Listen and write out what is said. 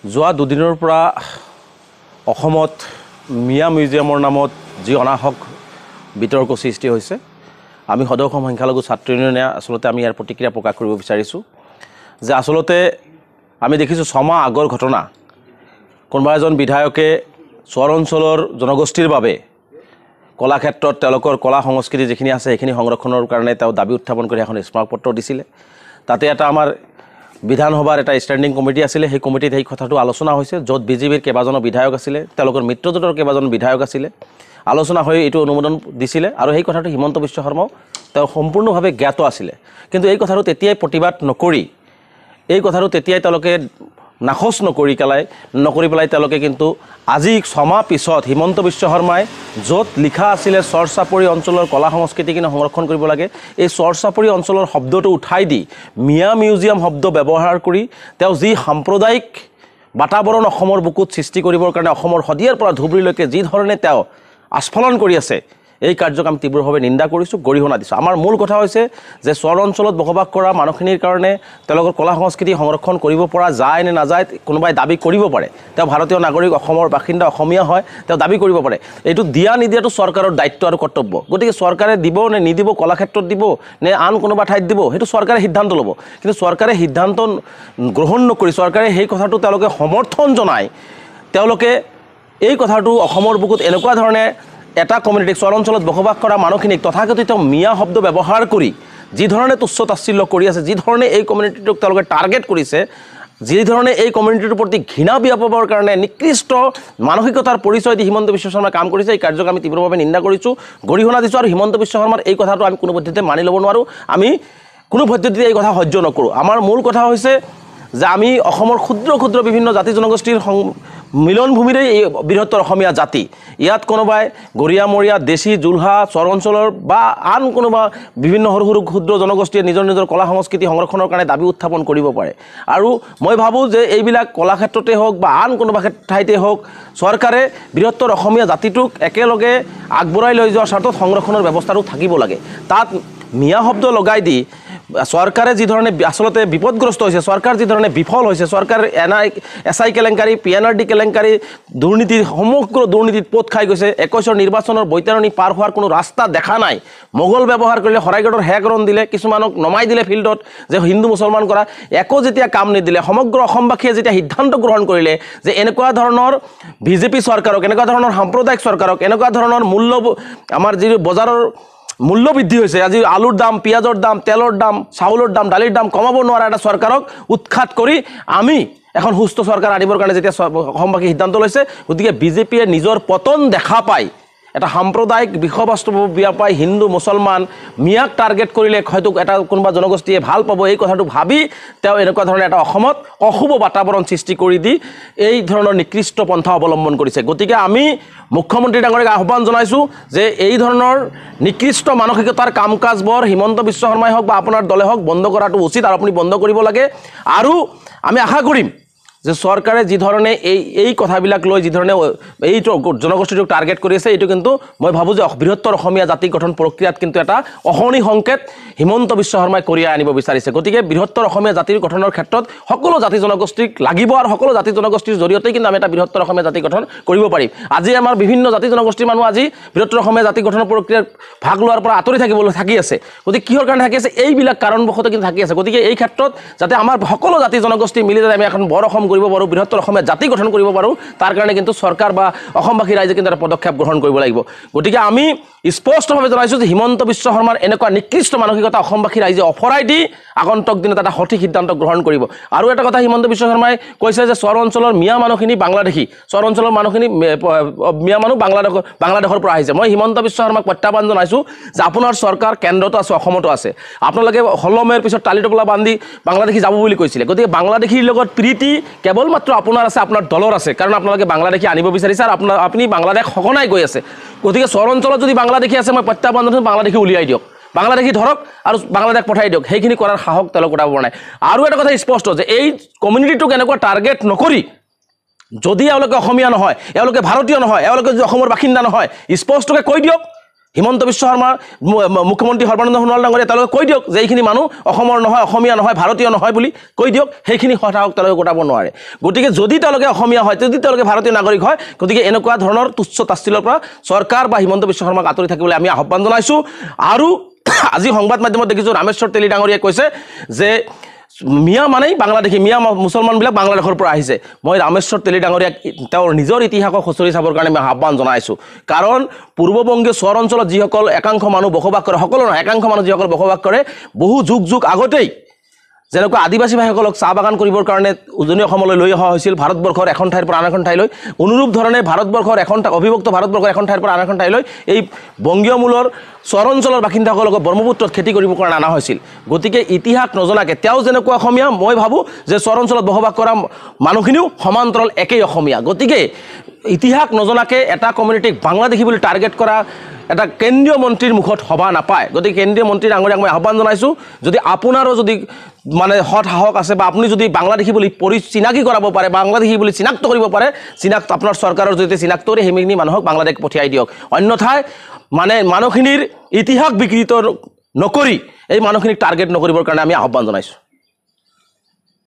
যোৱা দুদিনৰ পৰা অসমত মিয়া মিউজিয়ামৰ নামত যি অনাহক বিতৰ্ক সৃষ্টি হৈছে আমি সদৌ অসম সংখ্যালঘু ছাত্ৰ ইউনিয়নে আসলতে আমি ইয়াৰ প্ৰতিক্ৰিয়া প্ৰকাশ কৰিব বিচাৰিছোঁ যে আসলতে আমি দেখিছোঁ ছমাহ আগৰ ঘটনা কোনোবা এজন বিধায়কে চৰ অঞ্চলৰ জনগোষ্ঠীৰ বাবে কলাক্ষেত্ৰত তেওঁলোকৰ কলা সংস্কৃতি যিখিনি আছে সেইখিনি সংৰক্ষণৰ কাৰণে তেওঁ দাবী উত্থাপন কৰি এখন স্মাৰকপত্ৰ দিছিলে তাতে এটা আমাৰ বিধানসভাৰ এটা ষ্টেণ্ডিং কমিটি আছিলে সেই কমিটিত এই কথাটো আলোচনা হৈছে য'ত বিজেপিৰ কেইবাজন বিধায়ক আছিলে তেওঁলোকৰ মিত্ৰজোঁটৰ কেইবাজন বিধায়ক আছিলে আলোচনা হৈ এইটো অনুমোদন দিছিলে আৰু সেই কথাটো হিমন্ত বিশ্ব শৰ্মাও তেওঁ সম্পূৰ্ণভাৱে জ্ঞাত আছিলে কিন্তু এই কথাটো তেতিয়াই প্ৰতিবাদ নকৰি এই কথাটো তেতিয়াই তেওঁলোকে নাখোজ নকৰি পেলাই তেওঁলোকে কিন্তু আজি ছমাহ পিছত হিমন্ত বিশ্ব শৰ্মাই য'ত লিখা আছিলে চৰ চাপৰি অঞ্চলৰ কলা সংস্কৃতিখিনি সংৰক্ষণ কৰিব লাগে এই চৰ চাপৰি অঞ্চলৰ শব্দটো উঠাই দি মিয়া মিউজিয়াম শব্দ ব্যৱহাৰ কৰি তেওঁ যি সাম্প্ৰদায়িক বাতাবৰণ অসমৰ বুকুত সৃষ্টি কৰিবৰ কাৰণে অসমৰ শদিয়াৰ পৰা ধুবুৰীলৈকে যি ধৰণে তেওঁ আস্ফলন কৰি আছে এই কাৰ্যক আমি তীব্ৰভাৱে নিন্দা কৰিছোঁ গৰিহণা দিছোঁ আমাৰ মূল কথা হৈছে যে চৰ অঞ্চলত বসবাস কৰা মানুহখিনিৰ কাৰণে তেওঁলোকৰ কলা সংস্কৃতি সংৰক্ষণ কৰিব পৰা যায় নে নাযায় কোনোবাই দাবী কৰিব পাৰে তেওঁ ভাৰতীয় নাগৰিক অসমৰ বাসিন্দা অসমীয়া হয় তেওঁ দাবী কৰিব পাৰে এইটো দিয়া নিদিয়াটো চৰকাৰৰ দায়িত্ব আৰু কৰ্তব্য গতিকে চৰকাৰে দিব নে নিদিব কলাক্ষেত্ৰত দিব নে আন কোনোবা ঠাইত দিব সেইটো চৰকাৰে সিদ্ধান্ত ল'ব কিন্তু চৰকাৰে সিদ্ধান্ত গ্ৰহণ নকৰি চৰকাৰে সেই কথাটো তেওঁলোকে সমৰ্থন জনায় তেওঁলোকে এই কথাটো অসমৰ বুকুত এনেকুৱা ধৰণে এটা কমিউনিটিক চৰ অঞ্চলত বসবাস কৰা মানুহখিনিক তথাকথিত মিয়া শব্দ ব্যৱহাৰ কৰি যি ধৰণে তুচ্ছ তাচ্ছিল্য কৰি আছে যি ধৰণে এই কমিউনিটিটোক তেওঁলোকে টাৰ্গেট কৰিছে যি ধৰণে এই কমিউনিটিটোৰ প্ৰতি ঘৃণা বিয়পাবৰ কাৰণে নিকৃষ্ট মানসিকতাৰ পৰিচয় দি হিমন্ত বিশ্ব শৰ্মাই কাম কৰিছে এই কাৰ্যক আমি তীব্ৰভাৱে নিন্দা কৰিছোঁ গৰিহণা দিছোঁ আৰু হিমন্ত বিশ্ব শৰ্মাৰ এই কথাটো আমি কোনো পদ্ধতিতে মানি ল'ব নোৱাৰোঁ আমি কোনো পদ্ধতিতে এই কথা সহ্য নকৰোঁ আমাৰ মূল কথা হৈছে যে আমি অসমৰ ক্ষুদ্ৰ ক্ষুদ্ৰ বিভিন্ন জাতি জনগোষ্ঠীৰ মিলনভূমিৰে এই বৃহত্তৰ অসমীয়া জাতি ইয়াত কোনোবাই গৰিয়ামৰীয়া দেশী জুলহা চৰ অঞ্চলৰ বা আন কোনোবা বিভিন্ন সৰু সৰু ক্ষুদ্ৰ জনগোষ্ঠীয়ে নিজৰ নিজৰ কলা সংস্কৃতি সংৰক্ষণৰ কাৰণে দাবী উত্থাপন কৰিব পাৰে আৰু মই ভাবোঁ যে এইবিলাক কলাক্ষেত্ৰতে হওক বা আন কোনোবা ঠাইতে হওক চৰকাৰে বৃহত্তৰ অসমীয়া জাতিটোক একেলগে আগবঢ়াই লৈ যোৱাৰ স্বাৰ্থত সংৰক্ষণৰ ব্যৱস্থাটো থাকিব লাগে তাত মিয়া শব্দ লগাই দি চৰকাৰে যি ধৰণে আসলতে বিপদগ্ৰস্ত হৈছে চৰকাৰ যি ধৰণে বিফল হৈছে চৰকাৰ SI কেলেংকাৰী PNRD কেলেংকাৰী দুৰ্নীতিৰ সমগ্ৰ দুৰ্নীতিত পোত খাই গৈছে 21ৰ নিৰ্বাচনৰ বৈতৰণি পাৰ হোৱাৰ কোনো ৰাস্তা দেখা নাই মোগল ব্যৱহাৰ কৰিলে শৰাইঘাটৰ হেকৰণ দিলে কিছুমানক নমাই দিলে ফিল্ডত যে হিন্দু মুছলমান কৰা একো যেতিয়া কাম নিদিলে সমগ্ৰ অসমবাসীয়ে যেতিয়া সিদ্ধান্ত গ্ৰহণ কৰিলে যে এনেকুৱা ধৰণৰ বিজেপি চৰকাৰক এনেকুৱা ধৰণৰ সাম্প্ৰদায়িক চৰকাৰক এনেকুৱা ধৰণৰ মূল্য আমাৰ যি বজাৰৰ মূল্য বৃদ্ধি হৈছে আজি আলুৰ দাম পিঁয়াজৰ দাম তেলৰ দাম চাউলৰ দাম দালিৰ দাম কমাব নোৱাৰা এটা চৰকাৰক উৎখাত কৰি আমি এখন সুস্থ চৰকাৰ আনিবৰ কাৰণে যেতিয়া অসমবাসী সিদ্ধান্ত লৈছে গতিকে বিজেপিয়ে নিজৰ পতন দেখা পায় এটা সাম্প্ৰদায়িক বিষয়বস্তু বিয়পাই হিন্দু মুছলমান মিয়াক টাৰ্গেট কৰিলে হয়তো এটা কোনোবা জনগোষ্ঠীয়ে ভাল পাব এই কথাটো ভাবি তেওঁ এনেকুৱা ধৰণে এটা অসমত অশুভ বাতাবৰণ সৃষ্টি কৰি দি এই ধৰণৰ নিকৃষ্ট পন্থা অৱলম্বন কৰিছে গতিকে আমি মুখ্যমন্ত্ৰী ডাঙৰীক আহ্বান জনাইছোঁ যে এই ধৰণৰ নিকৃষ্ট মানসিকতাৰ কাম কাজবোৰ হিমন্ত বিশ্ব শৰ্মাই হওক বা আপোনাৰ দলে হওক বন্ধ কৰাটো উচিত আৰু আপুনি বন্ধ কৰিব লাগে আৰু আমি আশা কৰিম যে চৰকাৰে যি ধৰণে এই কথাবিলাক লৈ যি ধৰণে এই জনগোষ্ঠীটোক টাৰ্গেট কৰি আছে এইটো কিন্তু মই ভাবোঁ যে বৃহত্তৰ অসমীয়া জাতি গঠন প্ৰক্ৰিয়াত কিন্তু এটা অহনি সংকেত হিমন্ত বিশ্ব শৰ্মাই কঢ়িয়াই আনিব বিচাৰিছে গতিকে বৃহত্তৰ অসমীয়া জাতিৰ গঠনৰ ক্ষেত্ৰত সকলো জাতি জনগোষ্ঠীক লাগিব আৰু সকলো জাতি জনগোষ্ঠীৰ জৰিয়তে কিন্তু আমি এটা বৃহত্তৰ অসমীয়া জাতি গঠন কৰিব পাৰিম আজি আমাৰ বিভিন্ন জাতি জনগোষ্ঠীৰ মানুহ আজি বৃহত্তৰ অসমীয়া জাতি গঠনৰ প্ৰক্ৰিয়াত ভাগ লোৱাৰ পৰা আঁতৰি থাকি আছে গতিকে কিহৰ কাৰণে থাকি আছে এইবিলাক কাৰণবশত কিন্তু থাকি আছে গতিকে এই ক্ষেত্ৰত যাতে আমাৰ সকলো জাতি জনগোষ্ঠী মিলি যাতে আমি এখন বৰ অসম কৰিব পাৰোঁ বৃহত্তৰ অসমীয়া জাতি গঠন কৰিব পাৰোঁ তাৰ কাৰণে কিন্তু চৰকাৰ বা অসমবাসী ৰাইজে কিন্তু এটা পদক্ষেপ গ্ৰহণ কৰিব লাগিব গতিকে আমি স্পষ্টভাৱে জনাইছোঁ যে হিমন্ত বিশ্ব শৰ্মাৰ এনেকুৱা নিকৃষ্ট মানসিকতা অসমবাসী ৰাইজে অফৰাই দি আগন্তুক দিনত এটা সঠিক সিদ্ধান্ত গ্ৰহণ কৰিব আৰু এটা কথা হিমন্ত বিশ্ব শৰ্মাই কৈছে যে চৰ অঞ্চলৰ মিয়া মানুহখিনি বাংলাদেশী চৰ অঞ্চলৰ মানুহখিনি মিয়া মানুহ বাংলাদেশৰ পৰা আহিছে মই হিমন্ত বিশ্ব শৰ্মাক প্ৰত্যাহ্বান জনাইছোঁ যে আপোনাৰ চৰকাৰ কেন্দ্ৰতো আছে অসমতো আছে আপোনালোকে হলমেৰ পিছত টালি টোপোলা বান্ধি বাংলাদেশী যাব বুলি কৈছিলে গতিকে বাংলাদেশীৰ লগত প্ৰীতি কেৱল মাত্ৰ আপোনাৰ আছে আপোনাৰ দলৰ আছে কাৰণ আপোনালোকে বাংলাদেশী আনিব বিচাৰিছে আৰু আপুনি বাংলাদেশ সঘনাই গৈ আছে গতিকে চৰ অঞ্চলত যদি বাংলাদেশী আছে মই প্ৰত্যাহ্বান জনাইছোঁ বাংলাদেশী উলিয়াই দিয়ক বাংলাদেশী ধৰক আৰু বাংলাদেশ পঠাই দিয়ক সেইখিনি কৰাৰ সাহস তেওঁলোক গোটাব পৰা নাই আৰু এটা কথা স্পষ্ট যে এই কমিউনিটিটোক এনেকুৱা টাৰ্গেট নকৰি যদি এওঁলোকে অসমীয়া নহয় এওঁলোকে ভাৰতীয় নহয় এওঁলোকে যদি অসমৰ বাসিন্দা নহয় স্পষ্টকৈ কৈ দিয়ক হিমন্ত বিশ্ব শৰ্মা মুখ্যমন্ত্ৰী সৰ্বানন্দ সোণোৱাল ডাঙৰীয়া তেওঁলোকে কৈ দিয়ক যে এইখিনি মানুহ অসমৰ নহয়, অসমীয়া নহয়, ভাৰতীয় নহয় বুলি কৈ দিয়ক, সেইখিনি হঠাৎ তেওঁলোকে গোটাব নোৱাৰে। গতিকে যদি তেওঁলোকে অসমীয়া হয়, যদি তেওঁলোকে ভাৰতীয় নাগৰিক হয়, গতিকে এনেকুৱা ধৰণৰ তুচ্ছ তাচ্ছিল্যৰ পৰা চৰকাৰ বা হিমন্ত বিশ্ব শৰ্মাক আঁতৰি থাকিবলৈ আমি আহ্বান জনাইছোঁ। আৰু আজি সংবাদ মাধ্যমত দেখিছোঁ ৰামেশ্বৰ তেলী ডাঙৰীয়াই কৈছে যে মিয়া মানেই বাংলাদেশী, মিয়া মুছলমানবিলাক বাংলাদেশৰ পৰা আহিছে। মই ৰামেশ্বৰ তেলী ডাঙৰীয়াক তেওঁৰ নিজৰ ইতিহাসক খুচৰি চাবৰ কাৰণে মই আহ্বান জনাইছোঁ। কাৰণ পূৰ্ববংগীয় চৰ অঞ্চলত যিসকল একাংশ মানুহ বসবাস কৰে, সকলো নহয় একাংশ মানুহ যিসকল বসবাস কৰে, বহু যুগ যুগ আগতেই যেনেকুৱা আদিবাসী ভাইসকলক চাহ বাগান কৰিবৰ কাৰণে উজনি অসমলৈ লৈ অহা হৈছিল ভাৰতবৰ্ষৰ এখন ঠাইৰ পৰা আন এখন ঠাইলৈ, অনুৰূপ ধৰণে ভাৰতবৰ্ষৰ অবিভক্ত ভাৰতবৰ্ষৰ এখন ঠাইৰ পৰা আন এখন ঠাইলৈ এই বংগীয় মূলৰ চৰ অঞ্চলৰ বাসিন্দাসকলক ব্ৰহ্মপুত্ৰত খেতি কৰিবৰ কাৰণে অনা হৈছিল। গতিকে ইতিহাস নজনাকৈ তেওঁ যেনেকুৱা অসমীয়া, মই ভাবোঁ যে চৰ অঞ্চলত বসবাস কৰা মানুহখিনিও সমান্তৰাল একেই অসমীয়া। গতিকে ইতিহাস নজনাকৈ এটা কমিউনিটিক বাংলাদেশী বুলি টাৰ্গেট কৰা এটা কেন্দ্ৰীয় মন্ত্ৰীৰ মুখত সভা নাপায়। গতিকে কেন্দ্ৰীয় মন্ত্ৰী ডাঙৰীয়াক মই আহ্বান জনাইছোঁ, যদি আপোনাৰো যদি মানে সৎ সাহস আছে বা আপুনি যদি বাংলাদেশী বুলি চিনাকি কৰাব পাৰে, বাংলাদেশী বুলি চিনাক্ত কৰিব পাৰে, আপোনাৰ চৰকাৰৰ জৰিয়তে চিনাক্ত কৰি সেইখিনি মানুহক বাংলাদেশ পঠিয়াই দিয়ক। অন্যথাই মানে মানুহখিনিৰ ইতিহাস বিকৃত নকৰি এই মানুহখিনিক টাৰ্গেট নকৰিবৰ কাৰণে আমি আহ্বান জনাইছোঁ।